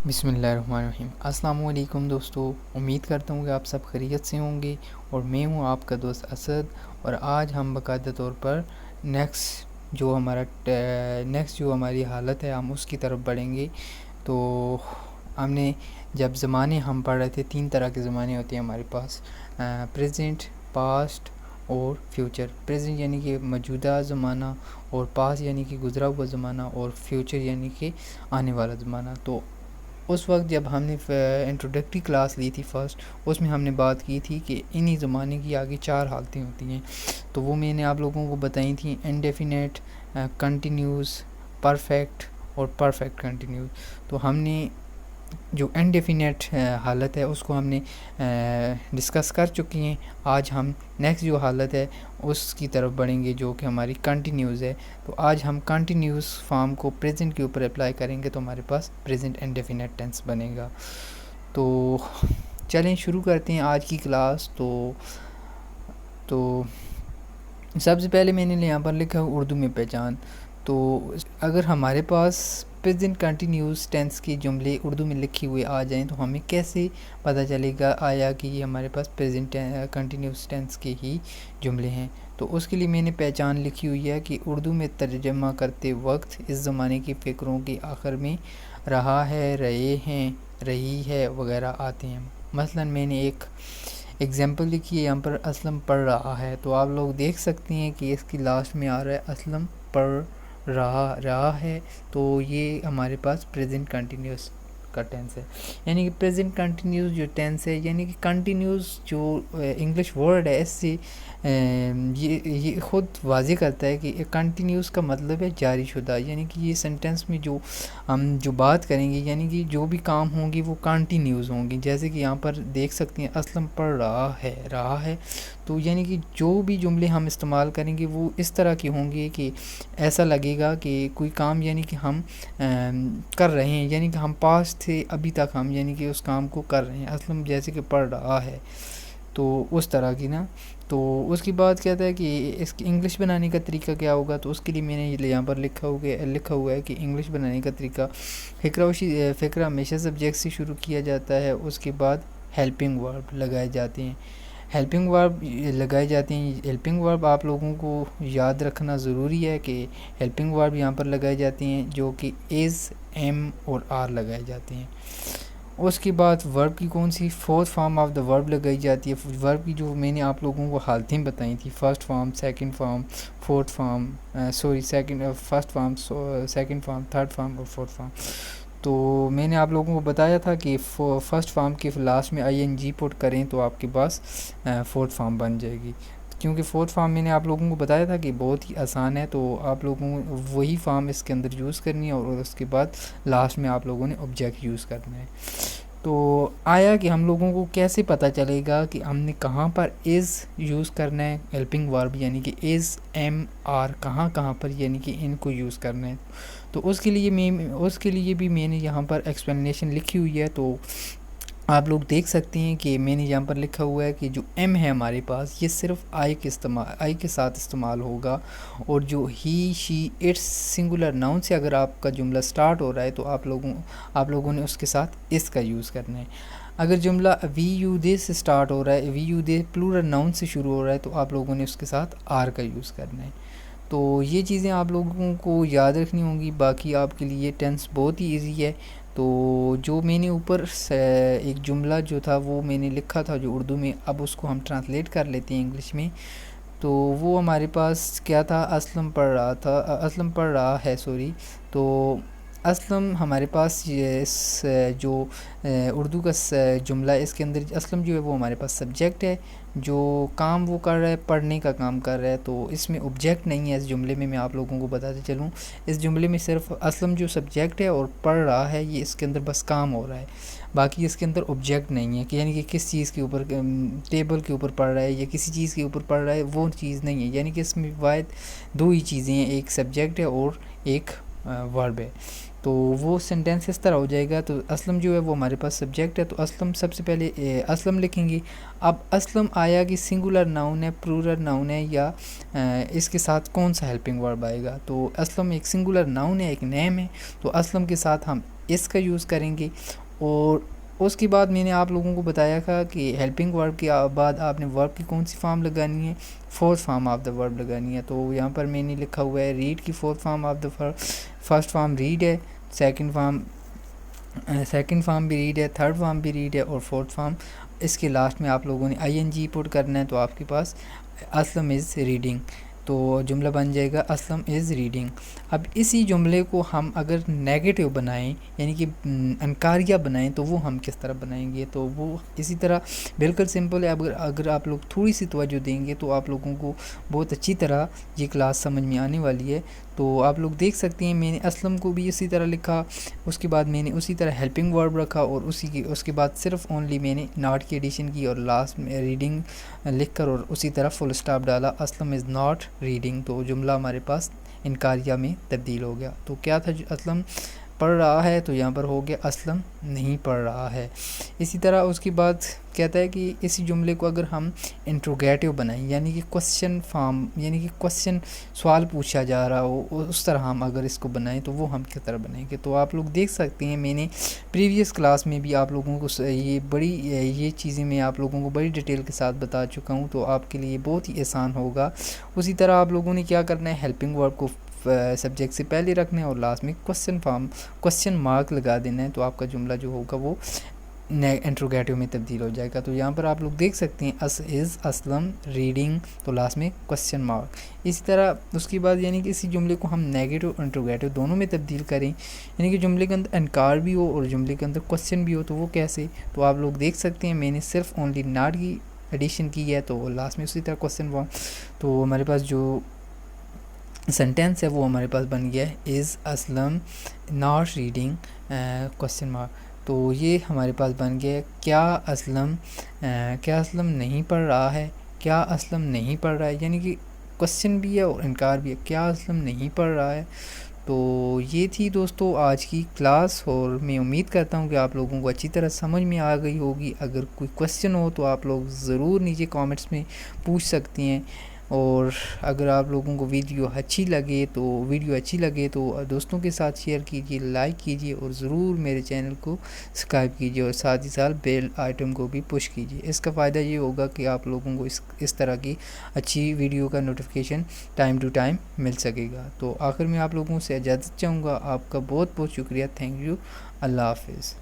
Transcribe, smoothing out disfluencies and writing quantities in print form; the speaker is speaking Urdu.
بسم اللہ الرحمن الرحیم۔ السلام علیکم دوستو، امید کرتا ہوں کہ آپ سب خیریت سے ہوں گے اور میں ہوں آپ کا دوست اسد، اور آج ہم باقاعدہ طور پر نیکسٹ جو ہماری حالت ہے ہم اس کی طرف بڑھیں گے۔ تو ہم نے جب زمانے ہم پڑھ رہے تھے، 3 طرح کے زمانے ہوتے ہیں ہمارے پاس، پریزنٹ، پاسٹ اور فیوچر۔ پریزنٹ یعنی کہ موجودہ زمانہ، اور پاسٹ یعنی کہ گزرا ہوا زمانہ، اور فیوچر یعنی کہ آنے والا زمانہ۔ تو اس وقت جب ہم نے انٹروڈکٹری کلاس لی تھی فرسٹ، اس میں ہم نے بات کی تھی کہ انہی زمانے کی آگے 4 حالتیں ہوتی ہیں، تو وہ میں نے آپ لوگوں کو بتائی تھیں: انڈیفینیٹ، کنٹینیوس، پرفیکٹ اور پرفیکٹ کنٹینیوس۔ تو ہم نے جو انڈیفینیٹ حالت ہے اس کو ہم نے ڈسکس کر چکی ہیں۔ آج ہم نیکسٹ جو حالت ہے اس کی طرف بڑھیں گے جو کہ ہماری کنٹینیوس ہے۔ تو آج ہم کنٹینیوس فارم کو پریزنٹ کے اوپر اپلائی کریں گے، تو ہمارے پاس پریزنٹ انڈیفینیٹ ٹینس بنے گا۔ تو چلیں شروع کرتے ہیں آج کی کلاس۔ تو سب سے پہلے میں نے یہاں پر لکھا اردو میں پہچان۔ تو اگر ہمارے پاس پریزنٹ کنٹینیوس ٹینس کے جملے اردو میں لکھے ہوئے آ جائیں تو ہمیں کیسے پتہ چلے گا آیا کہ یہ ہمارے پاس پریزنٹ کنٹینیوس ٹینس کے ہی جملے ہیں؟ تو اس کے لیے میں نے پہچان لکھی ہوئی ہے کہ اردو میں ترجمہ کرتے وقت اس زمانے کے فقروں کے آخر میں رہا ہے، رہے ہیں، رہی ہے وغیرہ آتے ہیں۔ مثلا میں نے ایک ایگزامپل لکھی ہے، یہاں پر اسلم پڑھ رہا ہے، تو آپ لوگ دیکھ سکتے ہیں کہ اس کی لاسٹ میں آ رہا ہے اسلم پڑھ رہا ہے، تو یہ ہمارے پاس پریزنٹ کنٹینیوس کا ٹینس ہے۔ یعنی کہ پریزنٹ کنٹینیوس جو ٹینس ہے، یعنی کہ کنٹینیوس جو انگلش ورڈ ہے، اس سے یہ خود واضح کرتا ہے کہ کنٹینیوس کا مطلب ہے جاری شدہ، یعنی کہ یہ سینٹینس میں ہم جو بات کریں گے، یعنی کہ جو بھی کام ہوں گے وہ کنٹینیوس ہوں گے۔ جیسے کہ یہاں پر دیکھ سکتے ہیں اسلم پڑھ رہا ہے، تو یعنی کہ جو بھی جملے ہم استعمال کریں گے وہ اس طرح کے ہوں گے کہ ایسا لگے گا کہ کوئی کام یعنی کہ ہم کر رہے ہیں، یعنی کہ ہم پاس تھے ابھی تک ہم یعنی کہ اس کام کو کر رہے ہیں۔ اسلم جیسے کہ پڑھ رہا ہے، تو اس طرح کی نا۔ تو اس کی بات کہتا ہے کہ اس کی انگلش بنانے کا طریقہ کیا ہوگا، تو اس کے لیے میں نے یہاں پر لکھا ہوا ہے کہ انگلش بنانے کا طریقہ، فقرہ ہمیشہ سبجیکٹ سے شروع کیا جاتا ہے، اس کے بعد ہیلپنگ ورب لگائے جاتے ہیں۔ ہیلپنگ ورب آپ لوگوں کو یاد رکھنا ضروری ہے کہ ہیلپنگ ورب یہاں پر لگائے جاتے ہیں جو کہ از، ایم اور آر لگائے جاتے ہیں۔ اس کے بعد ورب کی کون سی 4th فارم آف دا ورب لگائی جاتی ہے۔ ورب کی جو میں نے آپ لوگوں کو حالتیں بتائی تھیں، first form, second form, fourth form, first form, second form, third form اور فورتھ فارم۔ تو میں نے آپ لوگوں کو بتایا تھا کہ فرسٹ فارم کے لاسٹ میں آئی این جی پٹ کریں تو آپ کے پاس فورتھ فارم بن جائے گی، کیونکہ فورتھ فارم میں نے آپ لوگوں کو بتایا تھا کہ بہت ہی آسان ہے، تو آپ لوگوں کو وہی فارم اس کے اندر یوز کرنی ہے، اور اس کے بعد لاسٹ میں آپ لوگوں نے آبجیکٹ یوز کرنا ہے۔ تو آیا کہ ہم لوگوں کو کیسے پتہ چلے گا کہ ہم نے کہاں پر از یوز کرنا ہے، ہیلپنگ ورب یعنی کہ از، ایم، آر کہاں پر یعنی کہ ان کو یوز کرنا ہے؟ تو اس کے لیے بھی میں نے یہاں پر ایکسپلینیشن لکھی ہوئی ہے۔ تو آپ لوگ دیکھ سکتے ہیں کہ میں نے یہاں پر لکھا ہوا ہے کہ جو ایم ہے ہمارے پاس، یہ صرف آئی کے ساتھ استعمال ہوگا، اور جو ہی، شی، اٹس سنگولر ناؤن سے اگر آپ کا جملہ سٹارٹ ہو رہا ہے تو آپ لوگوں نے اس کے ساتھ اس کا یوز کرنا ہے۔ اگر جملہ وی یو دے سے سٹارٹ ہو رہا ہے، وی یو دے پلورل ناؤن سے شروع ہو رہا ہے، تو آپ لوگوں نے اس کے ساتھ آر کا یوز کرنا ہے۔ تو یہ چیزیں آپ لوگوں کو یاد رکھنی ہوں گی، باقی آپ کے لیے ٹینس بہت ہی ایزی ہے۔ تو جو میں نے اوپر ایک جملہ جو تھا وہ میں نے لکھا تھا جو اردو میں، اب اس کو ہم ٹرانسلیٹ کر لیتے ہیں انگلش میں۔ تو وہ ہمارے پاس کیا تھا، اسلم پڑھ رہا ہے، تو اسلم ہمارے پاس جو اردو کا جملہ ہے، اس کے اندر اسلم جو ہے وہ ہمارے پاس سبجیکٹ ہے، جو کام وہ کر رہا ہے پڑھنے کا کام کر رہا ہے، تو اس میں آبجیکٹ نہیں ہے اس جملے میں آپ لوگوں کو بتاتے چلوں۔ اس جملے میں صرف اسلم جو سبجیکٹ ہے اور پڑھ رہا ہے، یہ اس کے اندر بس کام ہو رہا ہے، باقی اس کے اندر آبجیکٹ نہیں ہے، کہ یعنی کہ کس چیز کے اوپر، ٹیبل کے اوپر پڑھ رہا ہے یا کسی چیز کے اوپر پڑھ رہا ہے، وہ چیز نہیں ہے۔ یعنی کہ اس میں واحد 2 ہی چیزیں ہیں، ایک سبجیکٹ ہے اور ایک ورب ہے۔ تو وہ سینٹینس اس طرح ہو جائے گا. تو اسلم جو ہے وہ ہمارے پاس سبجیکٹ ہے, تو اسلم سب سے پہلے اسلم لکھیں گے. اب اسلم آیا کہ سنگولر ناؤن ہے, پلورل ناؤن ہے, یا اس کے ساتھ کون سا ہیلپنگ ورب آئے گا. تو اسلم ایک سنگولر ناؤن ہے, ایک نیم ہے, تو اسلم کے ساتھ ہم اس کا یوز کریں گے. اور اس کے بعد میں نے آپ لوگوں کو بتایا تھا کہ ہیلپنگ ورب کے بعد آپ نے ورب کی کون سی فارم لگانی ہے, فورتھ فارم آف دا ورب لگانی ہے. تو یہاں پر میں نے لکھا ہوا ہے ریڈ کی فورتھ فارم آف دا ورب. فرسٹ فارم ریڈ ہے, سیکنڈ فارم بھی ریڈ ہے, تھرڈ فارم بھی ریڈ ہے, اور فورتھ فارم اس کے لاسٹ میں آپ لوگوں نے آئی این جی پٹ کرنا ہے. تو آپ کے پاس اسلم از ریڈنگ, تو جملہ بن جائے گا اسلم از ریڈنگ. اب اسی جملے کو ہم اگر نیگیٹو بنائیں, یعنی کہ انکاریہ بنائیں, تو وہ ہم کس طرح بنائیں گے. تو وہ اسی طرح بالکل سمپل ہے. اگر آپ لوگ تھوڑی سی توجہ دیں گے تو آپ لوگوں کو بہت اچھی طرح یہ کلاس سمجھ میں آنے والی ہے. تو آپ لوگ دیکھ سکتے ہیں میں نے اسلم کو بھی اسی طرح لکھا, اس کے بعد میں نے اسی طرح ہیلپنگ ورب رکھا, اور اس کے بعد صرف اونلی میں نے ناٹ کی ایڈیشن کی, اور لاسٹ میں ریڈنگ لکھ کر اور اسی طرح فل اسٹاپ ڈالا, اسلم از ناٹ ریڈنگ. تو جملہ ہمارے پاس انکاریہ میں تبدیل ہو گیا. تو کیا تھا, اسلم پڑھ رہا ہے, تو یہاں پر ہو گیا اسلم نہیں پڑھ رہا ہے. اسی طرح اس کے بعد کہتا ہے کہ اسی جملے کو اگر ہم انٹروگیٹو بنائیں, یعنی کہ کوسچن فارم, یعنی کہ کوسچن سوال پوچھا جا رہا ہو, اس طرح ہم اگر اس کو بنائیں تو وہ ہم کس طرح بنائیں گے. تو آپ لوگ دیکھ سکتے ہیں میں نے پریویس کلاس میں بھی آپ لوگوں کو یہ چیزیں میں آپ لوگوں کو بڑی ڈیٹیل کے ساتھ بتا چکا ہوں, تو آپ کے لیے بہت ہی آسان ہوگا. اسی طرح آپ لوگوں نے کیا کرنا ہے, ہیلپنگ ورب کو سبجیکٹ سے پہلے رکھنا ہے, اور لاسٹ میں کوسچن مارک لگا دینا ہے. تو آپ کا جملہ جو ہوگا وہ انٹروگیٹو میں تبدیل ہو جائے گا. تو یہاں پر آپ لوگ دیکھ سکتے ہیں از اسلم ریڈنگ, تو لاسٹ میں کوسچن مارک. اسی طرح اس کے بعد یعنی کہ اسی جملے کو ہم نیگیٹو انٹروگیٹو دونوں میں تبدیل کریں, یعنی کہ جملے کے اندر انکار بھی ہو اور جملے کے اندر کوسچن بھی ہو, تو وہ کیسے. تو آپ لوگ دیکھ سکتے ہیں میں نے صرف اونلی ناٹ کی ایڈیشن کی ہے, تو لاسٹ میں اسی طرح کوسچن مارک. تو ہمارے پاس جو سینٹینس ہے وہ ہمارے پاس بن گیا ہے is Aslam not reading question mark. تو یہ ہمارے پاس بن گیا ہے کیا اسلم نہیں پڑھ رہا ہے, کیا اسلم نہیں پڑھ رہا ہے, یعنی کہ کوسچن بھی ہے اور انکار بھی ہے, کیا اسلم نہیں پڑھ رہا ہے. تو یہ تھی دوستو آج کی کلاس, اور میں امید کرتا ہوں کہ آپ لوگوں کو اچھی طرح سمجھ میں آ گئی ہوگی. اگر کوئی کوسچن ہو تو آپ لوگ ضرور نیچے کامنٹس میں پوچھ سکتے ہیں, اور اگر آپ لوگوں کو ویڈیو اچھی لگے تو دوستوں کے ساتھ شیئر کیجیے, لائک کیجیے, اور ضرور میرے چینل کو سبسکرائب کیجیے, اور ساتھ ہی ساتھ بیل آئٹم کو بھی پش کیجیے. اس کا فائدہ یہ ہوگا کہ آپ لوگوں کو اس طرح کی اچھی ویڈیو کا نوٹیفیکیشن ٹائم ٹو ٹائم مل سکے گا. تو آخر میں آپ لوگوں سے اجازت چاہوں گا. آپ کا بہت بہت شکریہ. Thank you. اللہ حافظ.